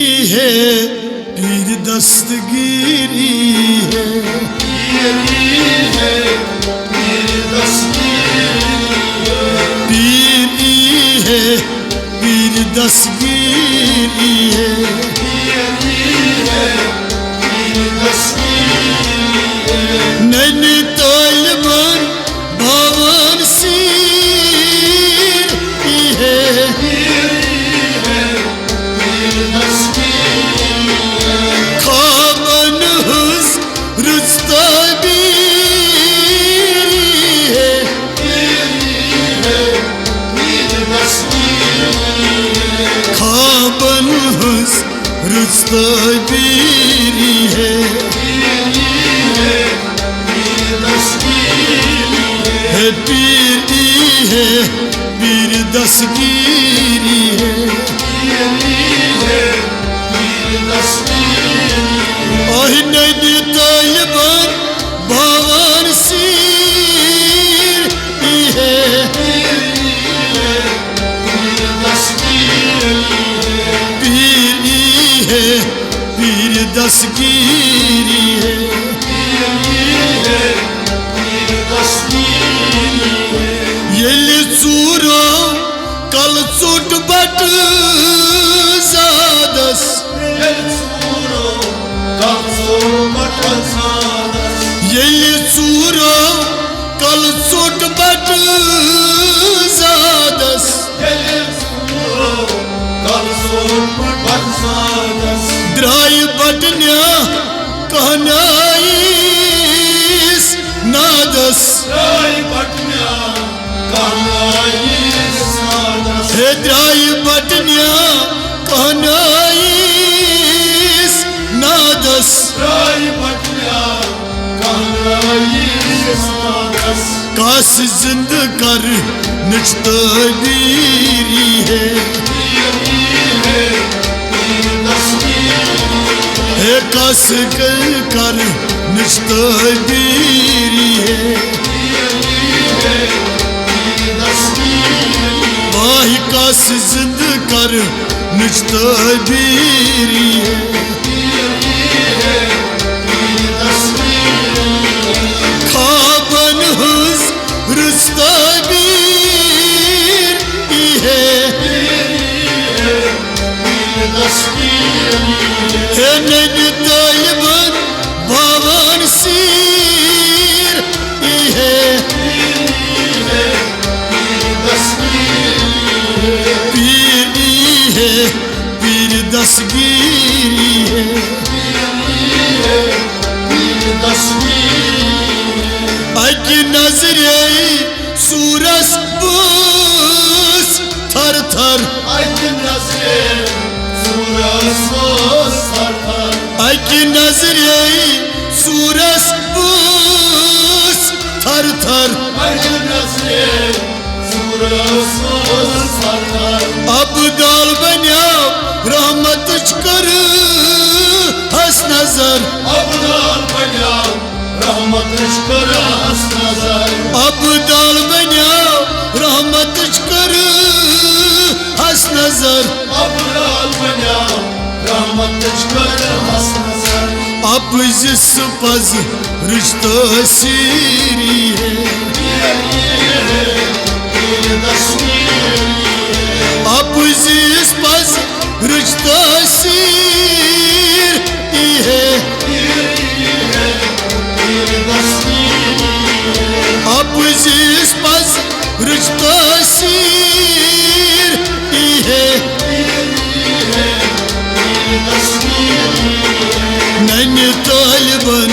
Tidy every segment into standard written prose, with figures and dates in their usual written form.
है पीर दस्तगीरी है, पीर दस्तगीरी है, पीर दस्तगीरी है, पीर दस्तगीरी नैनीताल बन भवन सीर है, खाबन हुस रुस्ताबीरी है, खाबन हुस रुस्ताबीरी है, पीरी है, पीर दस्तगीरी है, नैनीताल बन भवन सीर है, पीरी है, पीर दस्तगीरी है, येली चूरो कल चुट बट ज़ादस, येली चूरो कल चुट बट ज़ादस, द्राय बटन्या कहनाइस नादस, हे द्राय बटन्या कहनाइस नादस, काश जिंद कर निजतबीरी है, हे काश कर निजतबीरी है, भाई काश जिंद कर निजतबीरी है, खाबन हुस रुस्ताबीर है, हे नैनीताल बन भवन सीर है, पीरी है, पीर दस्तगीरी है, अकी नजरे सूरस बूस थर थर, अकी नजरे सूरस बूस थर थर, अब दाल बन्या रहमत कर हस नजर, अब दाल बन्या रहमत कर हस नजर, अब जिस पज रिश्ता सीरी है, अब जिस पज रिश्ता सीर है, अब जिस पज रिश्ता सीर है, नैनीताल बन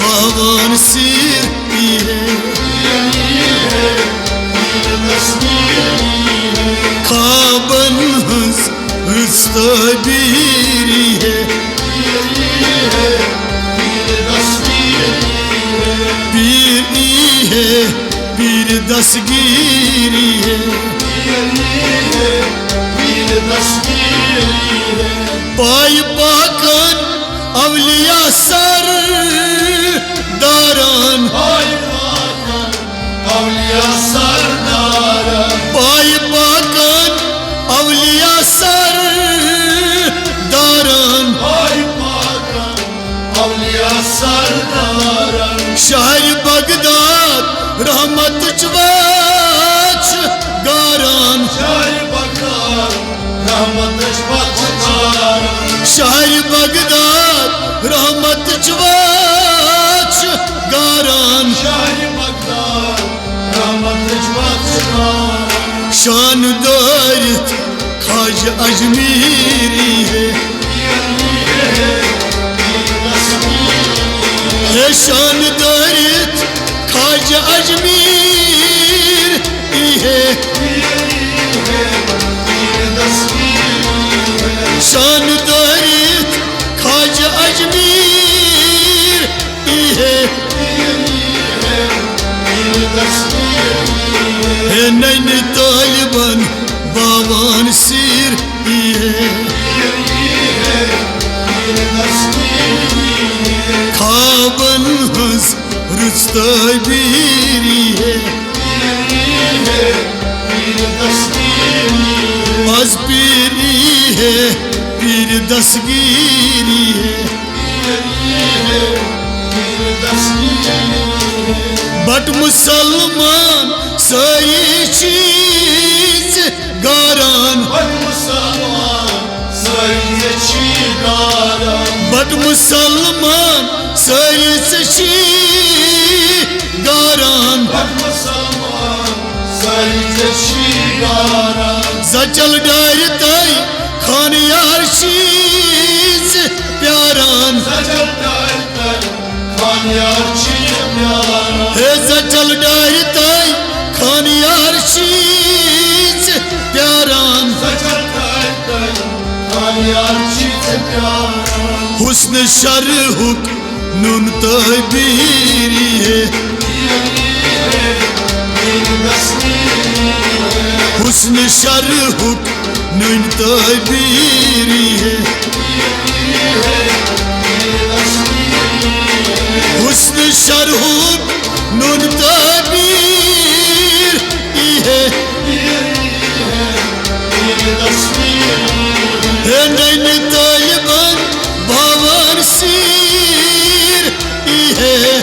भवन सीर है, खाबन हुस रुस्ताबीरी है, पीरी है, पीर दस्तगीरी है, पाई पाकन अवलिया सर दारान, पाई पाकन अवलिया सर दारान, शहर बगदाद रहमत चवाच गारान शहर बगदाद रहमत चवाच गारान शान दारित खाज अजमीरी है शान दारित खाज अजमीर है शान दारित खाज अजमीर है नैन तालिबान बावान सिर खाबन हंस रुस्तबीरी है आज पीरी है पीर दसगीरी है बट मुसलमान सही चीज गारान बट मुसलमान सही चीज गारान जचल डार तई खान यार चीज प्यारान हे जचल डार तई खान यार चीज प्यारान हुस्न शरहुक नुन तबीरी है हुस्न शरहुक नुन तबीरी है हुस्न शरहुक नुन तबीर है नैन तालिबान बावान सिर है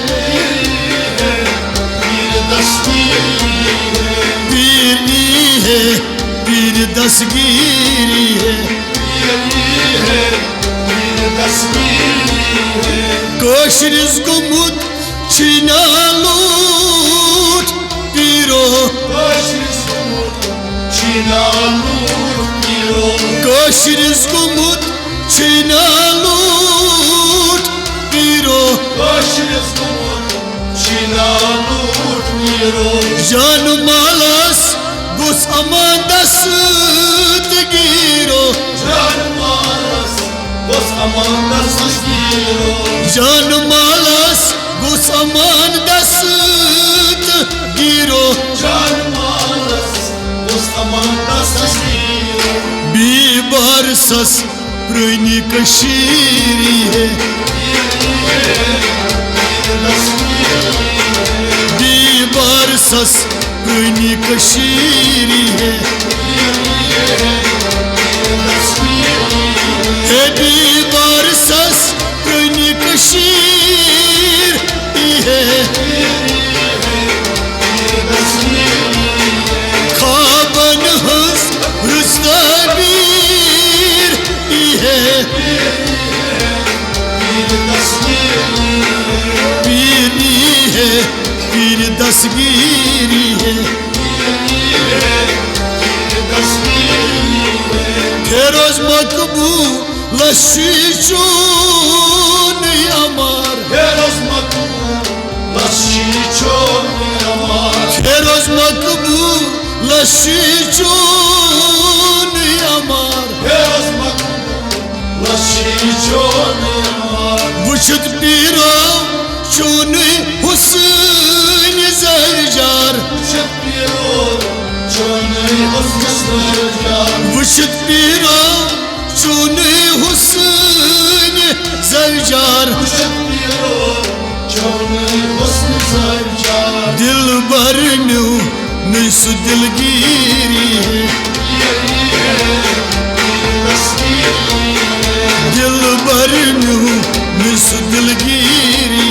पीर दसगीरी है कोशिश गुमुत छिनालूट पीरो कोशिश गुमुत छिनालूट पीरो जान मालस गुस अमान दस्त गिरो जान मालस गुस अमान दस्त गिरो बीबार सस प्रुनी कशीरी है बीबार सस प्रुनी कशीरी है बीबार सस प्रुनी कशीर है खाबन हंस रुस्तबीर है पीरी है पीर दसगीरी है फेरोज मकबूल लशीचून अमार फेरोज मकबूल लशीचून अमार वुशत पीरो चून हुसैन जरजार वुशत पीरो चून हुसैन जरजार दिल बरन्यू नसु दिलगीरी दिल बरन्यू नसु दिलगीरी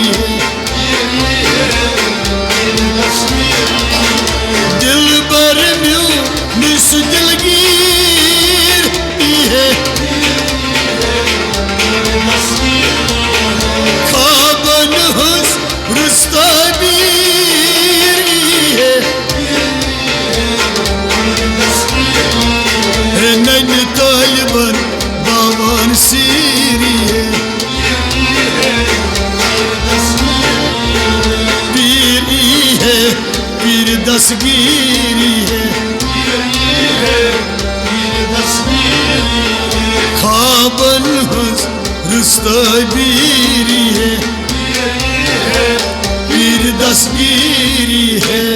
दस्तय बीरी है पीर दसगीरी है